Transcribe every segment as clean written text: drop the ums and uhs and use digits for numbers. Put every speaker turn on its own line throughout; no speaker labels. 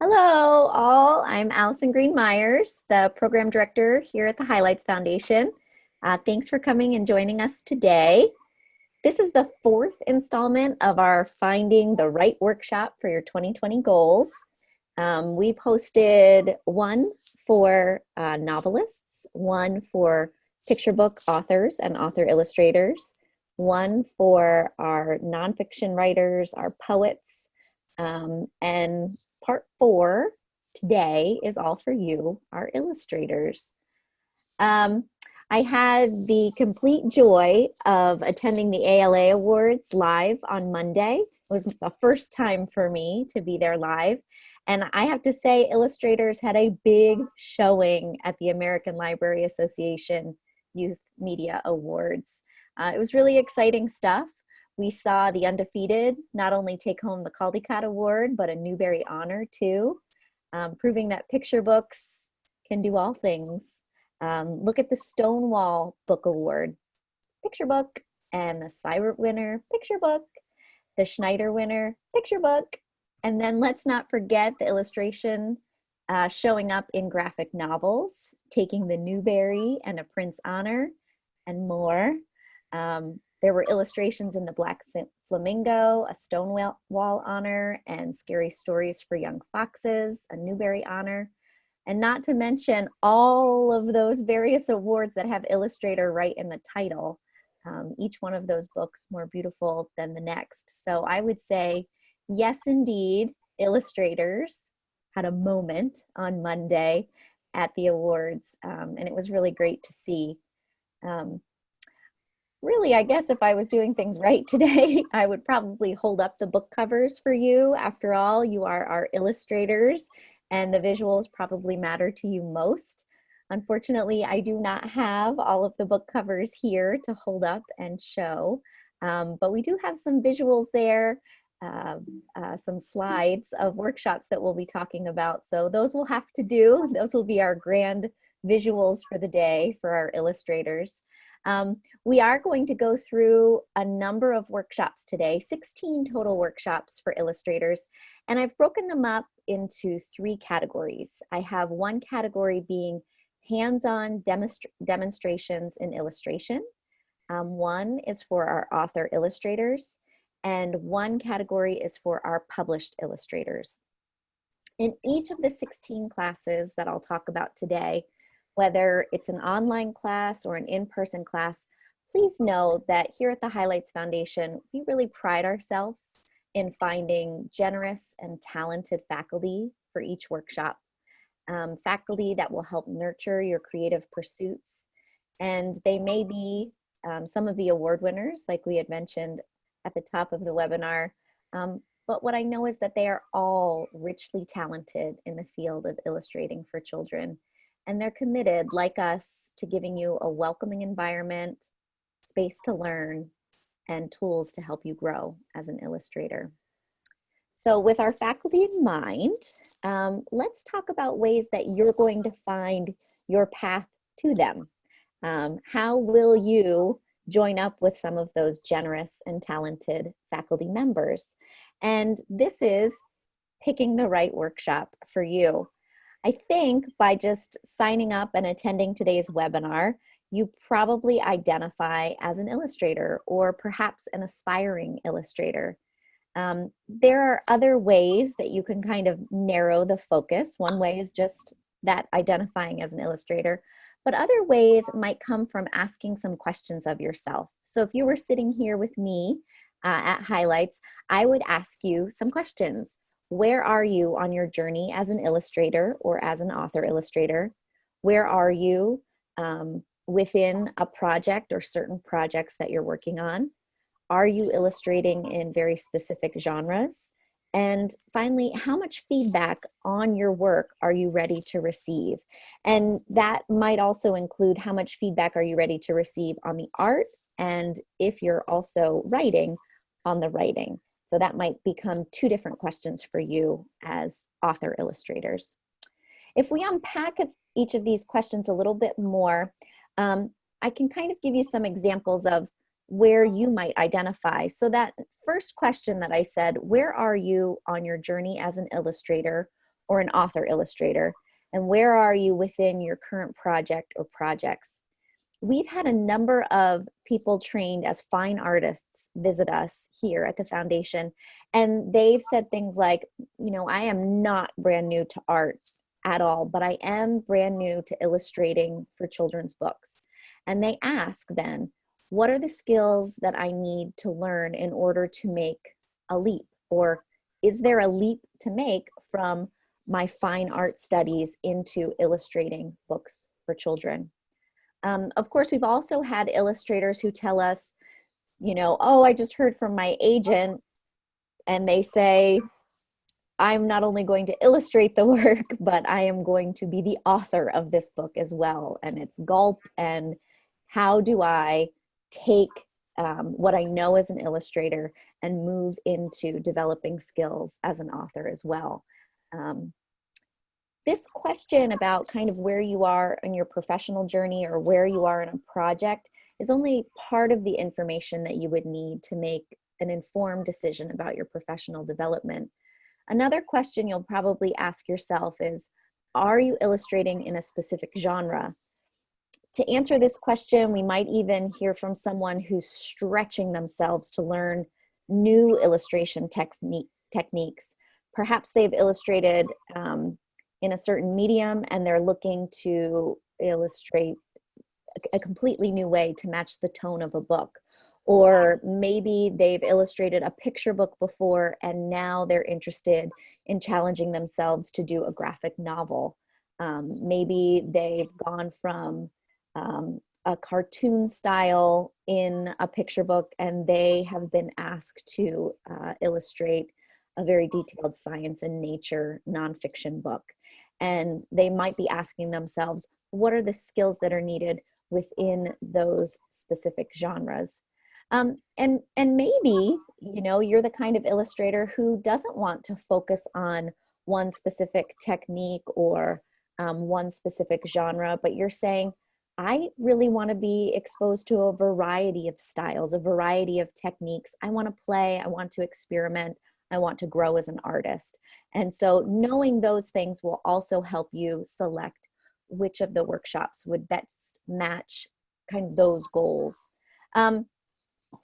Hello, all. I'm Alison Green Myers, the program director here at the Highlights Foundation. Thanks for coming and joining us today. This is the fourth installment of our Finding the Right Workshop for your 2020 goals. We posted one for novelists, one for picture book authors and author illustrators, one for our nonfiction writers, our poets, and part 4 today is all for you, our illustrators. I had the complete joy of attending the ALA Awards live on Monday. It was the first time for me to be there live. And I have to say, illustrators had a big showing at the American Library Association Youth Media Awards. It was really exciting stuff. We saw the Undefeated not only take home the Caldecott Award, but a Newbery Honor too, proving that picture books can do all things. Look at the Stonewall Book Award, picture book, and the Cybert winner, picture book, the Schneider winner, picture book, and then let's not forget the illustration showing up in graphic novels, taking the Newbery and a Prince Honor, and more. There were illustrations in the Black Flamingo, a Stonewall Honor, and Scary Stories for Young Foxes, a Newbery Honor. And not to mention all of those various awards that have illustrator right in the title. Each one of those books more beautiful than the next. So I would say, yes, indeed, illustrators had a moment on Monday at the awards, and it was really great to see. Really, I guess if I was doing things right today, I would probably hold up the book covers for you. After all, you are our illustrators, and the visuals probably matter to you most. Unfortunately, I do not have all of the book covers here to hold up and show, but we do have some visuals there, some slides of workshops that we'll be talking about. So those will have to do. Those will be our grand visuals for the day for our illustrators. We are going to go through a number of workshops today, 16 total workshops for illustrators, and I've broken them up into 3 categories. I have one category being hands-on demonstrations in illustration. One is for our author illustrators, and one category is for our published illustrators. In each of the 16 classes that I'll talk about today, whether it's an online class or an in-person class, please know that here at the Highlights Foundation, we really pride ourselves in finding generous and talented faculty for each workshop. Faculty that will help nurture your creative pursuits. And they may be some of the award winners, like we had mentioned at the top of the webinar. But what I know is that they are all richly talented in the field of illustrating for children. And they're committed, like us, to giving you a welcoming environment, space to learn, and tools to help you grow as an illustrator. So with our faculty in mind, let's talk about ways that you're going to find your path to them. How will you join up with some of those generous and talented faculty members? And this is picking the right workshop for you. I think by just signing up and attending today's webinar, you probably identify as an illustrator or perhaps an aspiring illustrator. There are other ways that you can kind of narrow the focus. One way is just that identifying as an illustrator, but other ways might come from asking some questions of yourself. So if you were sitting here with me at Highlights, I would ask you some questions. Where are you on your journey as an illustrator or as an author illustrator? Where are you within a project or certain projects that you're working on? Are you illustrating in very specific genres? And finally, how much feedback on your work are you ready to receive? And that might also include how much feedback are you ready to receive on the art, and if you're also writing, on the writing. So that might become 2 different questions for you as author illustrators. If we unpack each of these questions a little bit more, I can kind of give you some examples of where you might identify. So that first question that I said, where are you on your journey as an illustrator or an author illustrator? And where are you within your current project or projects? We've had a number of people trained as fine artists visit us here at the foundation, and they've said things like, you know, I am not brand new to art at all, but I am brand new to illustrating for children's books. And they ask then, what are the skills that I need to learn in order to make a leap? Or is there a leap to make from my fine art studies into illustrating books for children? Of course, we've also had illustrators who tell us, you know, oh, I just heard from my agent, and they say, I'm not only going to illustrate the work, but I am going to be the author of this book as well. And it's gulp, and how do I take what I know as an illustrator and move into developing skills as an author as well? This question about kind of where you are in your professional journey or where you are in a project is only part of the information that you would need to make an informed decision about your professional development. Another question you'll probably ask yourself is, are you illustrating in a specific genre? To answer this question, we might even hear from someone who's stretching themselves to learn new illustration techniques. Perhaps they've illustrated in a certain medium, and they're looking to illustrate a completely new way to match the tone of a book. Or maybe they've illustrated a picture book before, and now they're interested in challenging themselves to do a graphic novel. Maybe they've gone from a cartoon style in a picture book, and they have been asked to illustrate a very detailed science and nature nonfiction book. And they might be asking themselves, what are the skills that are needed within those specific genres? And maybe, you know, you're the kind of illustrator who doesn't want to focus on one specific technique or one specific genre, but you're saying, I really want to be exposed to a variety of styles, a variety of techniques. I want to play, I want to experiment, I want to grow as an artist. And so knowing those things will also help you select which of the workshops would best match kind of those goals.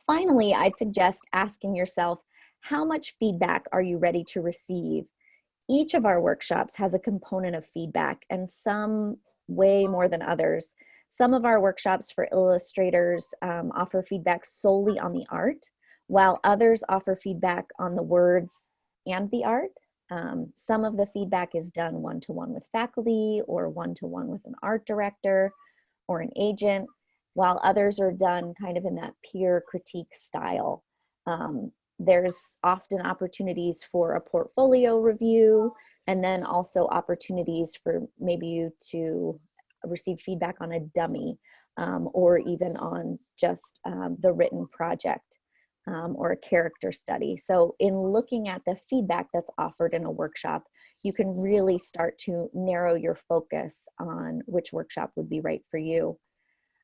Finally, I'd suggest asking yourself, how much feedback are you ready to receive? Each of our workshops has a component of feedback, and some way more than others. Some of our workshops for illustrators offer feedback solely on the art, while others offer feedback on the words and the art. Some of the feedback is done one-to-one with faculty or one-to-one with an art director or an agent, while others are done kind of in that peer critique style. There's often opportunities for a portfolio review, and then also opportunities for maybe you to receive feedback on a dummy or even on just the written project. Or a character study. So in looking at the feedback that's offered in a workshop, you can really start to narrow your focus on which workshop would be right for you.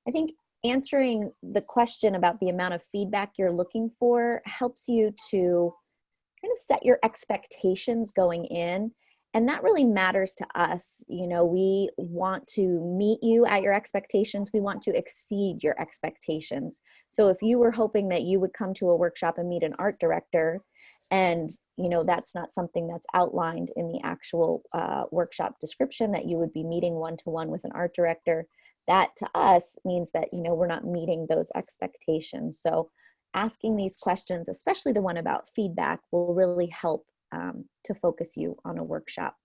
I think answering the question about the amount of feedback you're looking for helps you to kind of set your expectations going in. And that really matters to us. You know, we want to meet you at your expectations. We want to exceed your expectations. So if you were hoping that you would come to a workshop and meet an art director, and, you know, that's not something that's outlined in the actual workshop description, that you would be meeting one-to-one with an art director, that to us means that, you know, we're not meeting those expectations. So asking these questions, especially the one about feedback, will really help to focus you on a workshop.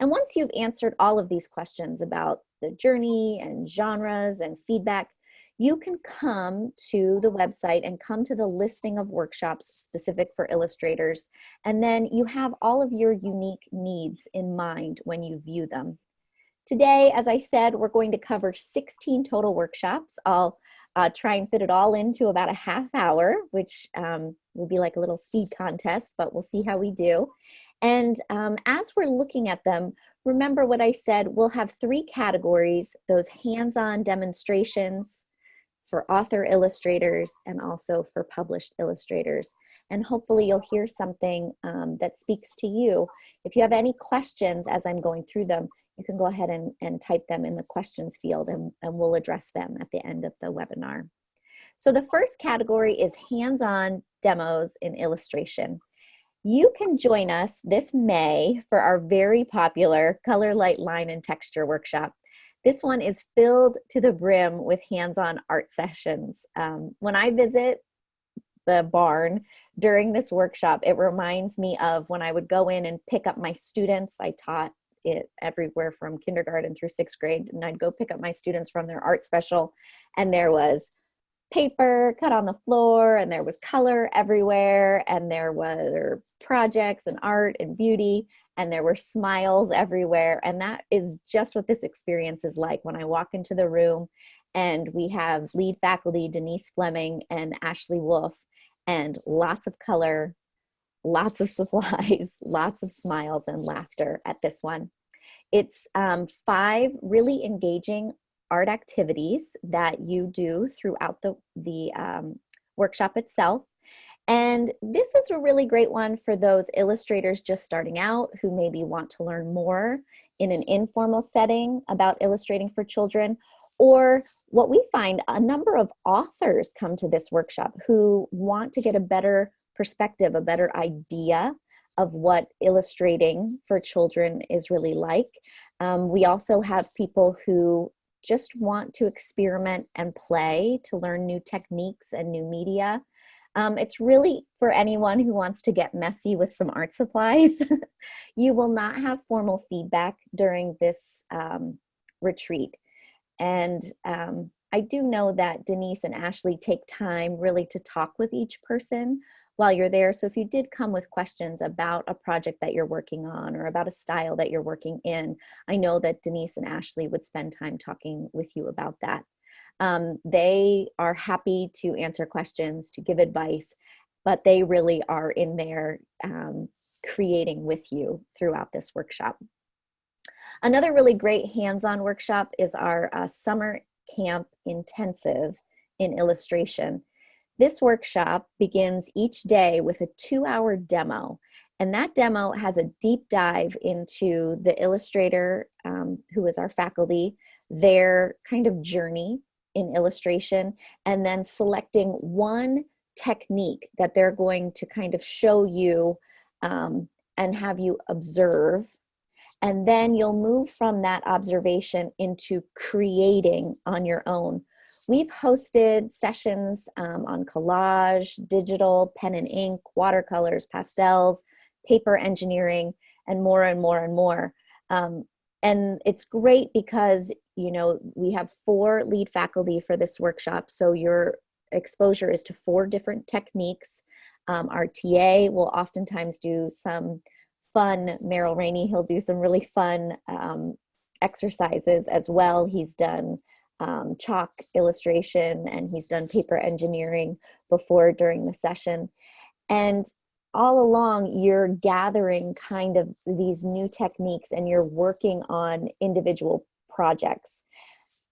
And once you've answered all of these questions about the journey and genres and feedback, you can come to the website and come to the listing of workshops specific for illustrators. And then you have all of your unique needs in mind when you view them. Today, as I said, we're going to cover 16 total workshops. I'll try and fit it all into about a half hour, which will be like a little seed contest, but we'll see how we do. And as we're looking at them, remember what I said, we'll have 3 categories: those hands-on demonstrations, for author illustrators and also for published illustrators. And hopefully you'll hear something that speaks to you. If you have any questions as I'm going through them, you can go ahead and type them in the questions field, and we'll address them at the end of the webinar. So the first category is hands-on demos in illustration. You can join us this May for our very popular Color, Light, Line, and Texture workshop. This one is filled to the brim with hands-on art sessions. When I visit the barn during this workshop, it reminds me of when I would go in and pick up my students. I taught it everywhere from kindergarten through 6th grade, and I'd go pick up my students from their art special, and there was paper cut on the floor, and there was color everywhere, and there were projects and art and beauty, and there were smiles everywhere. And that is just what this experience is like when I walk into the room and we have lead faculty Denise Fleming and Ashley Wolf, and lots of color, lots of supplies, lots of smiles and laughter at this one. It's 5 really engaging art activities that you do throughout the workshop itself. And this is a really great one for those illustrators just starting out who maybe want to learn more in an informal setting about illustrating for children. Or what we find, a number of authors come to this workshop who want to get a better perspective, a better idea of what illustrating for children is really like. We also have people who just want to experiment and play to learn new techniques and new media. It's really for anyone who wants to get messy with some art supplies. You will not have formal feedback during this retreat. And I do know that Denise and Ashley take time really to talk with each person while you're there. So if you did come with questions about a project that you're working on or about a style that you're working in, I know that Denise and Ashley would spend time talking with you about that. They are happy to answer questions, to give advice, but they really are in there creating with you throughout this workshop. Another really great hands-on workshop is our summer camp intensive in illustration. This workshop begins each day with a 2-hour demo, and that demo has a deep dive into the illustrator who is our faculty, their kind of journey in illustration, and then selecting one technique that they're going to kind of show you and have you observe. And then you'll move from that observation into creating on your own. We've hosted sessions on collage, digital, pen and ink, watercolors, pastels, paper engineering, and more and more and more. And it's great because, you know, we have 4 lead faculty for this workshop. So your exposure is to 4 different techniques. Our TA will oftentimes do some fun, Merrill Rainey, he'll do some really fun exercises as well. He's done chalk illustration and he's done paper engineering before during the session. And all along you're gathering kind of these new techniques and you're working on individual projects.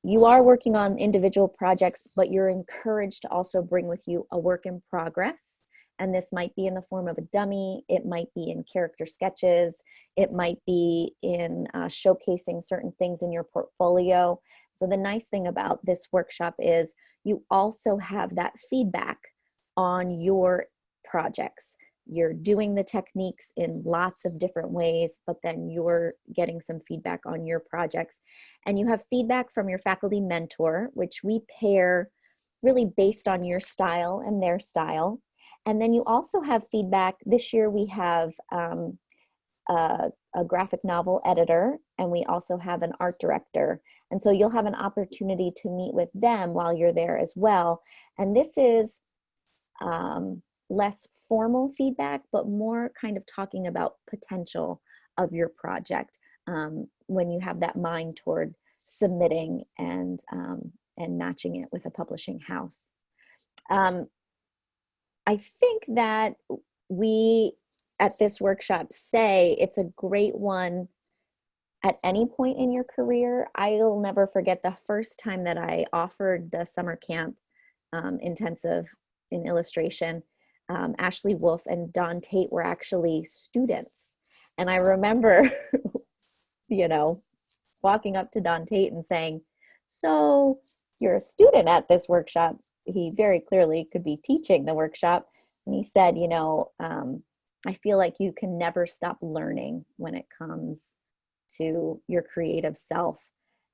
You are working on individual projects, but you're encouraged to also bring with you a work in progress. And this might be in the form of a dummy, it might be in character sketches, it might be in showcasing certain things in your portfolio. So the nice thing about this workshop is you also have that feedback on your projects. You're doing the techniques in lots of different ways, but then you're getting some feedback on your projects. And you have feedback from your faculty mentor, which we pair really based on your style and their style. And then you also have feedback. This year we have a graphic novel editor, and we also have an art director. And so you'll have an opportunity to meet with them while you're there as well. And this is less formal feedback, but more kind of talking about potential of your project when you have that mind toward submitting and matching it with a publishing house. I think that we at this workshop say it's a great one at any point in your career. I'll never forget the first time that I offered the summer camp intensive in illustration, Ashley Wolf and Don Tate were actually students. And I remember, you know, walking up to Don Tate and saying, so you're a student at this workshop. He very clearly could be teaching the workshop. And he said, you know, I feel like you can never stop learning when it comes to your creative self.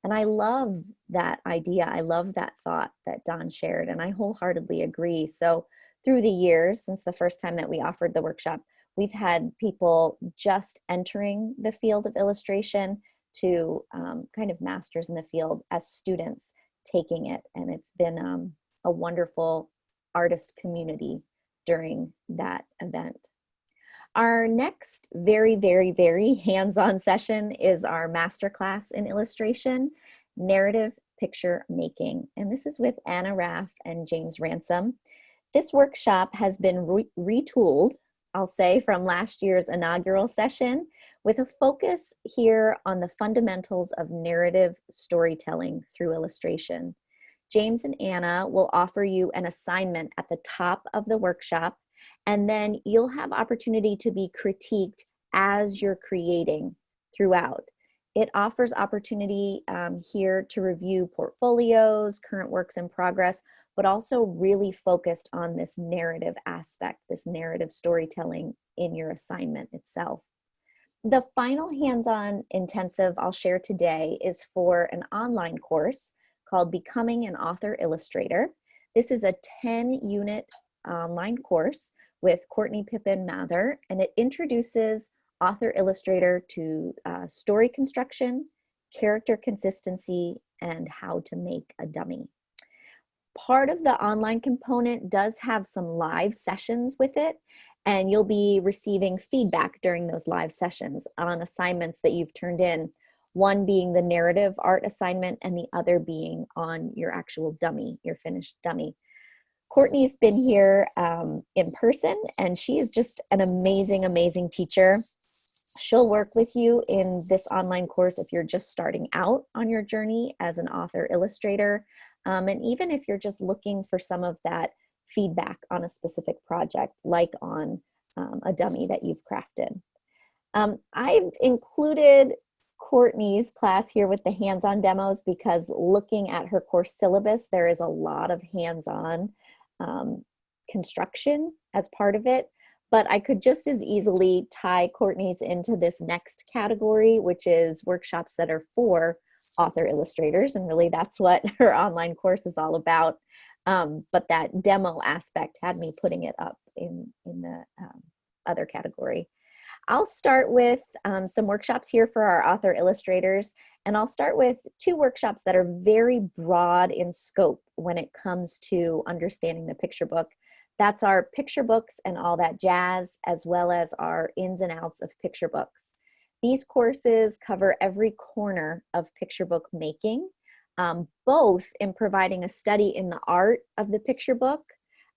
And I love that idea. I love that thought that Don shared, and I wholeheartedly agree. So through the years, since the first time that we offered the workshop, we've had people just entering the field of illustration to kind of masters in the field as students taking it. And it's been a wonderful artist community during that event. Our next very, very, very hands-on session is our masterclass in illustration, narrative picture making. And this is with Anna Raff and James Ransom. This workshop has been retooled, I'll say, from last year's inaugural session, with a focus here on the fundamentals of narrative storytelling through illustration. James and Anna will offer you an assignment at the top of the workshop, and then you'll have opportunity to be critiqued as you're creating throughout. It offers opportunity here to review portfolios, current works in progress, but also really focused on this narrative aspect, this narrative storytelling in your assignment itself. The final hands-on intensive I'll share today is for an online course called Becoming an Author Illustrator. This is a 10-unit online course with Courtney Pippin Mather, and it introduces author illustrator to story construction, character consistency, and how to make a dummy. Part of the online component does have some live sessions with it, and you'll be receiving feedback during those live sessions on assignments that you've turned in, one being the narrative art assignment and the other being on your actual dummy, your finished dummy. Courtney's been here in person, and she is just an amazing, amazing teacher. She'll work with you in this online course if you're just starting out on your journey as an author illustrator, and even if you're just looking for some of that feedback on a specific project, like on a dummy that you've crafted. I've included Courtney's class here with the hands-on demos because looking at her course syllabus, there is a lot of hands-on construction as part of it, but I could just as easily tie Courtney's into this next category, which is workshops that are for author illustrators, and really that's what her online course is all about. But that demo aspect had me putting it up in the other category. I'll start with some workshops here for our author illustrators, and I'll start with two workshops that are very broad in scope when it comes to understanding the picture book. That's our picture books and all that jazz, as well as our ins and outs of picture books. These courses cover every corner of picture book making, both in providing a study in the art of the picture book,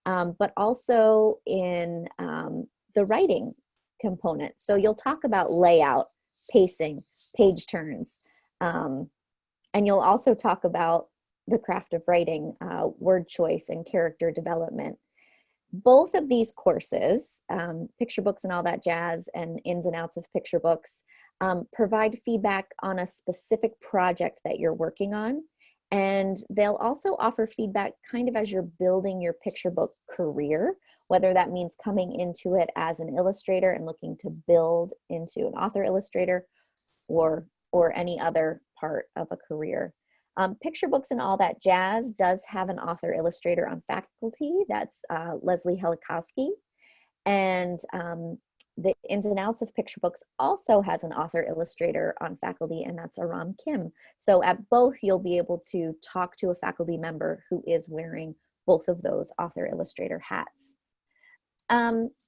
but also in the writing component. So you'll talk about layout, pacing, page turns, and you'll also talk about the craft of writing, word choice, and character development. Both of these courses, picture books and all that jazz and ins and outs of picture books, provide feedback on a specific project that you're working on. And they'll also offer feedback kind of as you're building your picture book career, whether that means coming into it as an illustrator and looking to build into an author illustrator, or any other part of a career. Picture books and all that jazz does have an author illustrator on faculty. That's Leslie Helikowski. And the ins and outs of picture books also has an author illustrator on faculty, and that's Aram Kim. So at both, you'll be able to talk to a faculty member who is wearing both of those author illustrator hats.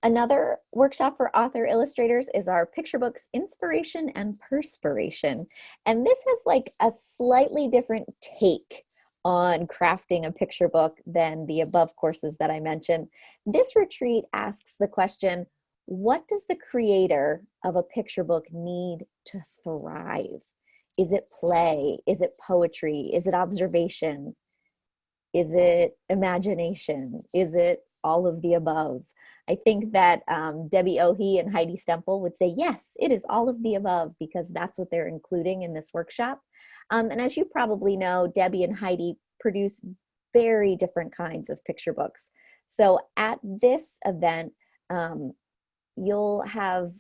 Another workshop for author illustrators is our picture books inspiration and perspiration. And this has like a slightly different take on crafting a picture book than the above courses that I mentioned. This retreat asks the question, what does the creator of a picture book need to thrive? Is it play? Is it poetry? Is it observation? Is it imagination? Is it all of the above? I think that Debbie Ohi and Heidi Stempel would say, yes, it is all of the above, because that's what they're including in this workshop. And as you probably know, Debbie and Heidi produce very different kinds of picture books. So at this event, you'll have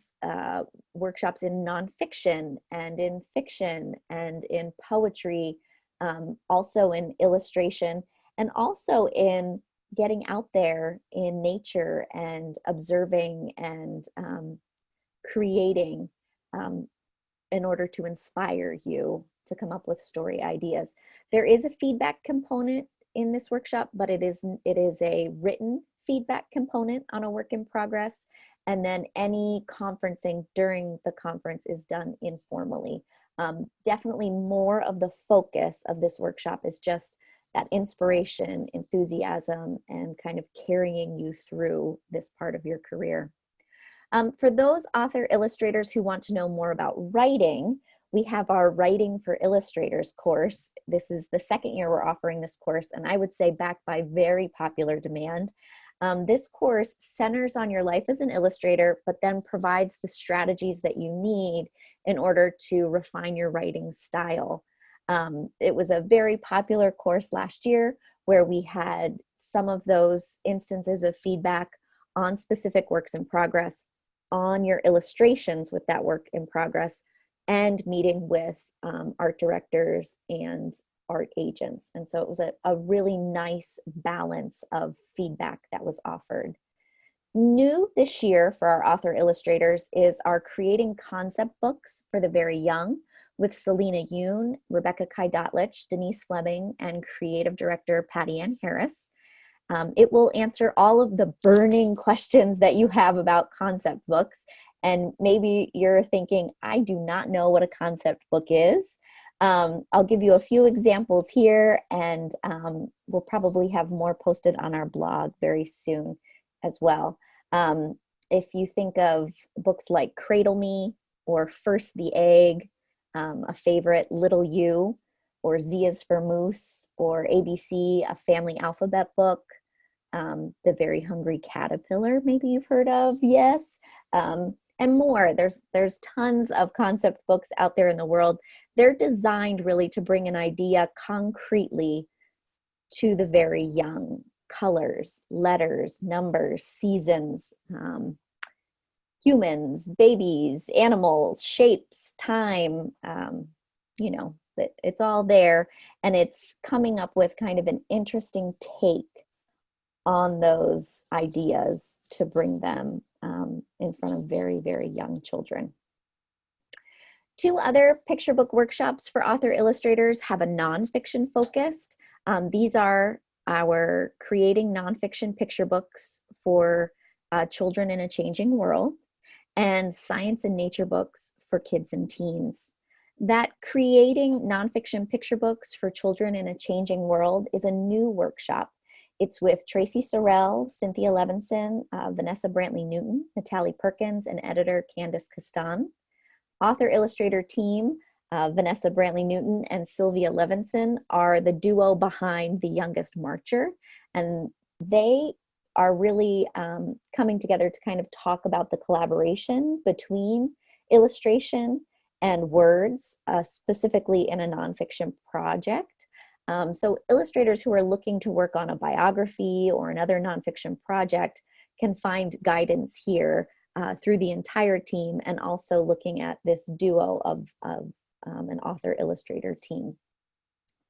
workshops in nonfiction and in fiction and in poetry, also in illustration, and also in getting out there in nature and observing and creating, in order to inspire you to come up with story ideas. There is a feedback component in this workshop, but it is a written feedback component on a work in progress. And then any conferencing during the conference is done informally. Definitely more of the focus of this workshop is just that inspiration, enthusiasm, and kind of carrying you through this part of your career. For those author illustrators who want to know more about writing, we have our Writing for Illustrators course. This is the second year we're offering this course, and I would say backed by very popular demand. This course centers on your life as an illustrator, but then provides the strategies that you need in order to refine your writing style. It was a very popular course last year where we had some of those instances of feedback on specific works in progress, on your illustrations with that work in progress, and meeting with art directors and art agents. And so it was a really nice balance of feedback that was offered. New this year for our author illustrators is our Creating Concept Books for the Very Young with Selena Yoon, Rebecca Kai-Dotlich, Denise Fleming, and creative director Patty Ann Harris. It will answer all of the burning questions that you have about concept books. And maybe you're thinking, I do not know what a concept book is. I'll give you a few examples here, and we'll probably have more posted on our blog very soon as well. If you think of books like Cradle Me or First the Egg, a favorite, Little You, or Z is for Moose, or ABC, a family alphabet book, The Very Hungry Caterpillar, maybe you've heard of, yes, and more. There's tons of concept books out there in the world. They're designed really to bring an idea concretely to the very young. Colors, letters, numbers, seasons, humans, babies, animals, shapes, time, you know, it's all there, and it's coming up with kind of an interesting take on those ideas to bring them in front of very, very young children. Two other picture book workshops for author illustrators have a nonfiction focused. These are our Creating Nonfiction Picture Books for Children in a Changing World, and Science and Nature Books for Kids and Teens. That Creating Nonfiction Picture Books for Children in a Changing World is a new workshop. It's with Tracy Sorrell, Cynthia Levinson, Vanessa Brantley Newton, Natalie Perkins, and editor Candace Castan. Author-illustrator team, Vanessa Brantley Newton and Sylvia Levinson, are the duo behind The Youngest Marcher. And they are really coming together to kind of talk about the collaboration between illustration and words, specifically in a nonfiction project. So illustrators who are looking to work on a biography or another nonfiction project can find guidance here through the entire team, and also looking at this duo of an author-illustrator team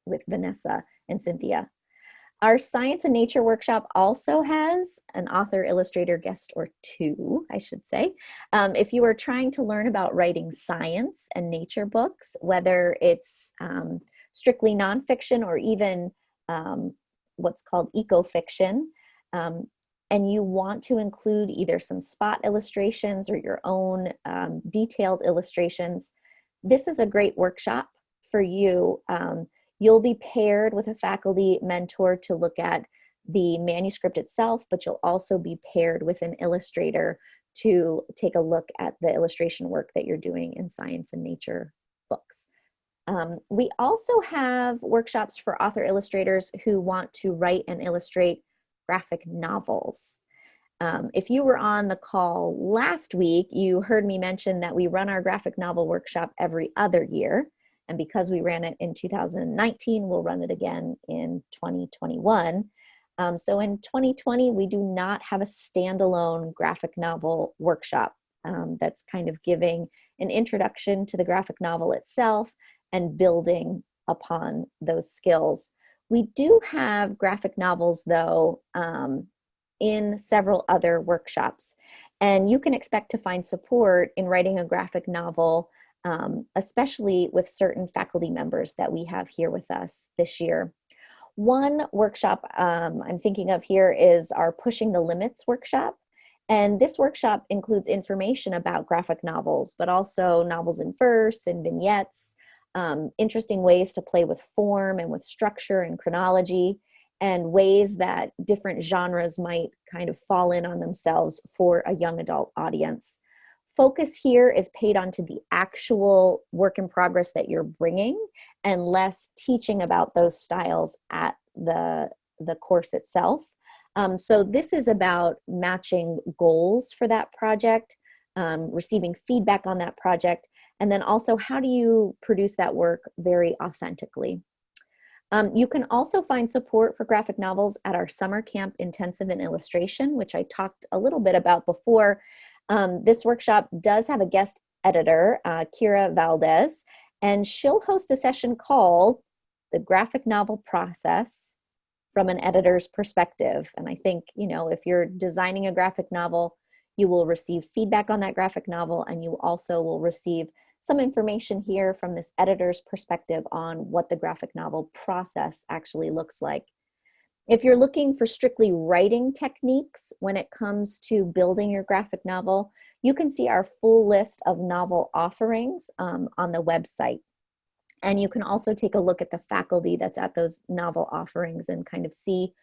with Vanessa and Cynthia. Our Science and Nature workshop also has an author-illustrator guest, or two, I should say. If you are trying to learn about writing science and nature books, whether it's strictly nonfiction or even what's called eco-fiction, and you want to include either some spot illustrations or your own detailed illustrations, this is a great workshop for you. You'll be paired with a faculty mentor to look at the manuscript itself, but you'll also be paired with an illustrator to take a look at the illustration work that you're doing in science and nature books. We also have workshops for author illustrators who want to write and illustrate graphic novels. If you were on the call last week, you heard me mention that we run our graphic novel workshop every other year. And because we ran it in 2019, we'll run it again in 2021. So in 2020, we do not have a standalone graphic novel workshop that's kind of giving an introduction to the graphic novel itself and building upon those skills. We do have graphic novels, though, in several other workshops. And you can expect to find support in writing a graphic novel, especially with certain faculty members that we have here with us this year. One workshop I'm thinking of here is our Pushing the Limits workshop. And this workshop includes information about graphic novels, but also novels in verse and vignettes, interesting ways to play with form and with structure and chronology, and ways that different genres might kind of fall in on themselves for a young adult audience. Focus here is paid onto the actual work in progress that you're bringing and less teaching about those styles at the course itself. So this is about matching goals for that project, receiving feedback on that project, and then also how do you produce that work very authentically. You can also find support for graphic novels at our Summer Camp Intensive in Illustration, which I talked a little bit about before. This workshop does have a guest editor, Kira Valdez, and she'll host a session called The Graphic Novel Process from an Editor's Perspective. And I think, you know, if you're designing a graphic novel, you will receive feedback on that graphic novel, and you also will receive some information here from this editor's perspective on what the graphic novel process actually looks like. If you're looking for strictly writing techniques when it comes to building your graphic novel, you can see our full list of novel offerings on the website. And you can also take a look at the faculty that's at those novel offerings and kind of see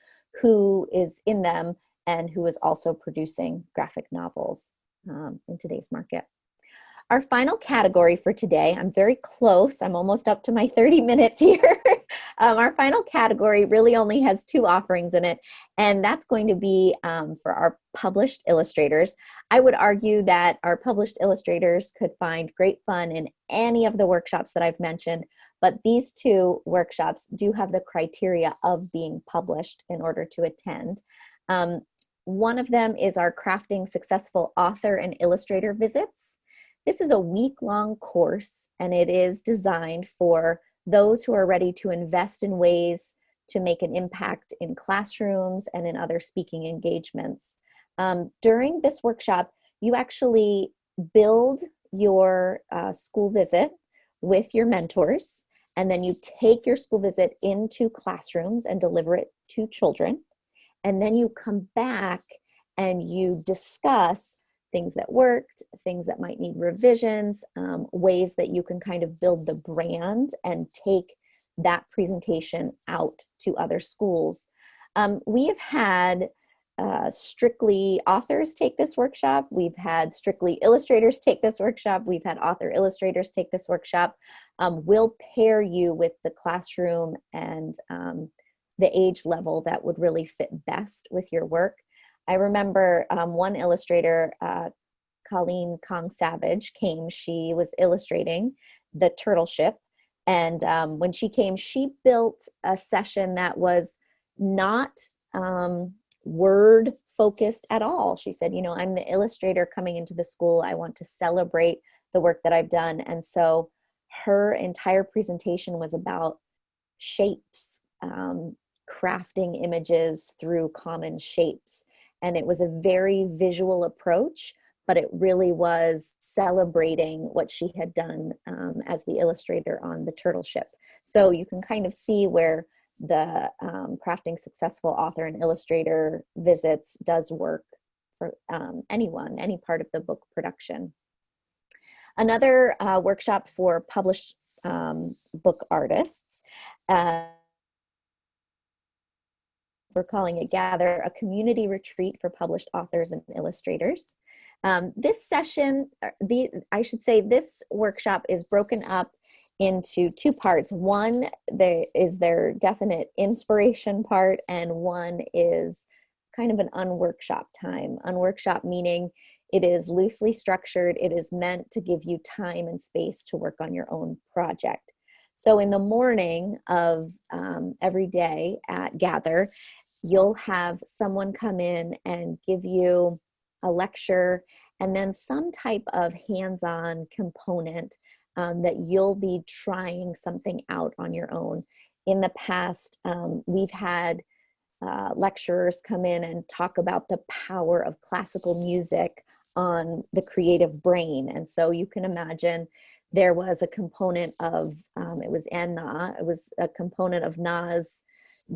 who is in them and who is also producing graphic novels in today's market. Our final category for today, I'm very close, I'm almost up to my 30 minutes here. Our final category really only has 2 offerings in it, and that's going to be for our published illustrators. I would argue that our published illustrators could find great fun in any of the workshops that I've mentioned, but these 2 workshops do have the criteria of being published in order to attend. One of them is our Crafting Successful Author and Illustrator Visits. This is a week-long course, and it is designed for those who are ready to invest in ways to make an impact in classrooms and in other speaking engagements. During this workshop, you actually build your school visit with your mentors, and then you take your school visit into classrooms and deliver it to children. And then you come back and you discuss things that worked, things that might need revisions, ways that you can kind of build the brand and take that presentation out to other schools. We have had strictly authors take this workshop. We've had strictly illustrators take this workshop. We've had author illustrators take this workshop. We'll pair you with the classroom and the age level that would really fit best with your work. I remember one illustrator, Colleen Kong Savage, came. She was illustrating the turtle ship. And when she came, she built a session that was not word focused at all. She said, you know, I'm the illustrator coming into the school. I want to celebrate the work that I've done. And so her entire presentation was about shapes, crafting images through common shapes. And it was a very visual approach, but it really was celebrating what she had done as the illustrator on the turtle ship. So you can kind of see where the Crafting Successful Author and Illustrator Visits does work for anyone, any part of the book production. Another workshop for published book artists, we're calling it Gather, a community retreat for published authors and illustrators. This session, I should say this workshop is broken up into two parts. One, there is their definite inspiration part, and one is kind of an unworkshop time. Unworkshop meaning it is loosely structured. It is meant to give you time and space to work on your own project. So in the morning of every day at Gather, you'll have someone come in and give you a lecture and then some type of hands-on component that you'll be trying something out on your own. In the past, we've had lecturers come in and talk about the power of classical music on the creative brain. And so you can imagine there was a component of, it was Anna, it was a component of Na's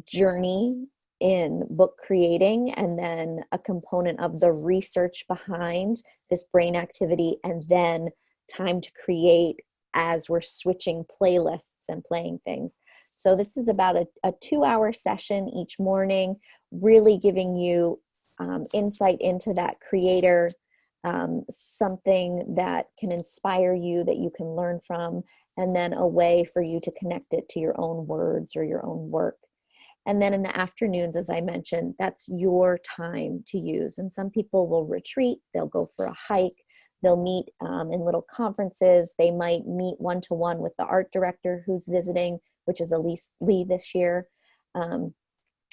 journey in book creating, and then a component of the research behind this brain activity, and then time to create as we're switching playlists and playing things. So this is about a 2-hour session each morning, really giving you insight into that creator, something that can inspire you, that you can learn from, and then a way for you to connect it to your own words or your own work. And then in the afternoons, as I mentioned, that's your time to use. And some people will retreat, they'll go for a hike, they'll meet in little conferences, they might meet one-to-one with the art director who's visiting, which is Elise Lee this year. And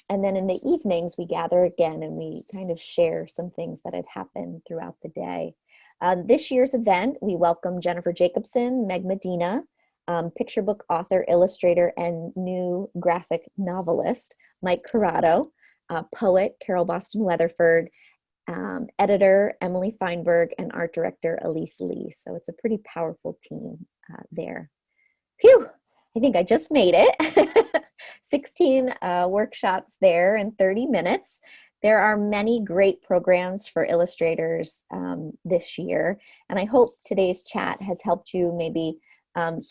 then in the evenings, we gather again and we kind of share some things that had happened throughout the day. This year's event, we welcome Jennifer Jacobson, Meg Medina, picture book author, illustrator, and new graphic novelist, Mike Corrado, poet, Carol Boston Weatherford, editor, Emily Feinberg, and art director, Elise Lee. So it's a pretty powerful team there. Phew, I think I just made it. 16 workshops there in 30 minutes. There are many great programs for illustrators this year, and I hope today's chat has helped you maybe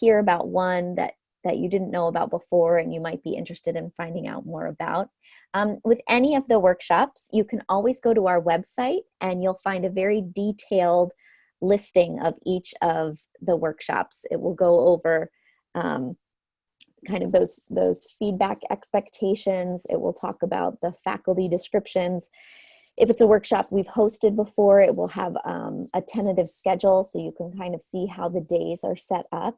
hear about one that you didn't know about before and you might be interested in finding out more about. With any of the workshops, you can always go to our website and you'll find a very detailed listing of each of the workshops. It will go over kind of those feedback expectations. It will talk about the faculty descriptions. If it's a workshop we've hosted before, it will have a tentative schedule so you can kind of see how the days are set up.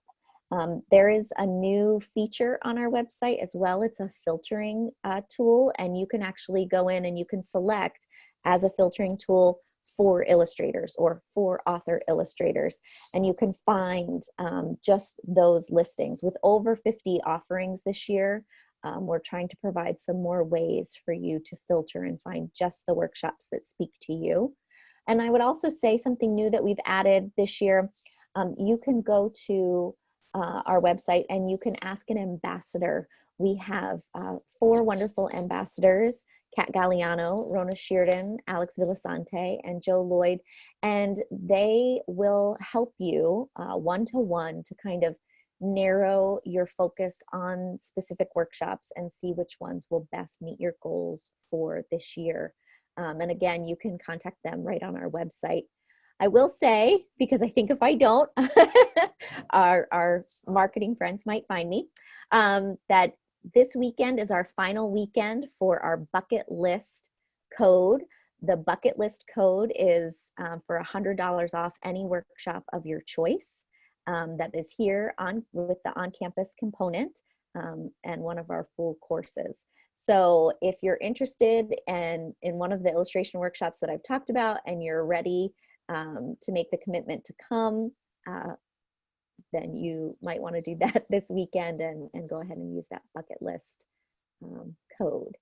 There is a new feature on our website as well. It's a filtering tool, and you can actually go in and you can select as a filtering tool for illustrators or for author illustrators. And you can find just those listings. With over 50 offerings this year, we're trying to provide some more ways for you to filter and find just the workshops that speak to you. And I would also say something new that we've added this year. You can go to our website and you can ask an ambassador. We have 4 wonderful ambassadors: Kat Galliano, Rona Shearden, Alex Villasante, and Joe Lloyd. And they will help you one-to-one to kind of narrow your focus on specific workshops and see which ones will best meet your goals for this year. And again, you can contact them right on our website. I will say, because I think if I don't, our marketing friends might find me, that this weekend is our final weekend for our bucket list code. The bucket list code is for $100 off any workshop of your choice. That is here with the on-campus component and one of our full courses. So if you're interested in one of the illustration workshops that I've talked about and you're ready to make the commitment to come, then you might want to do that this weekend and go ahead and use that bucket list code.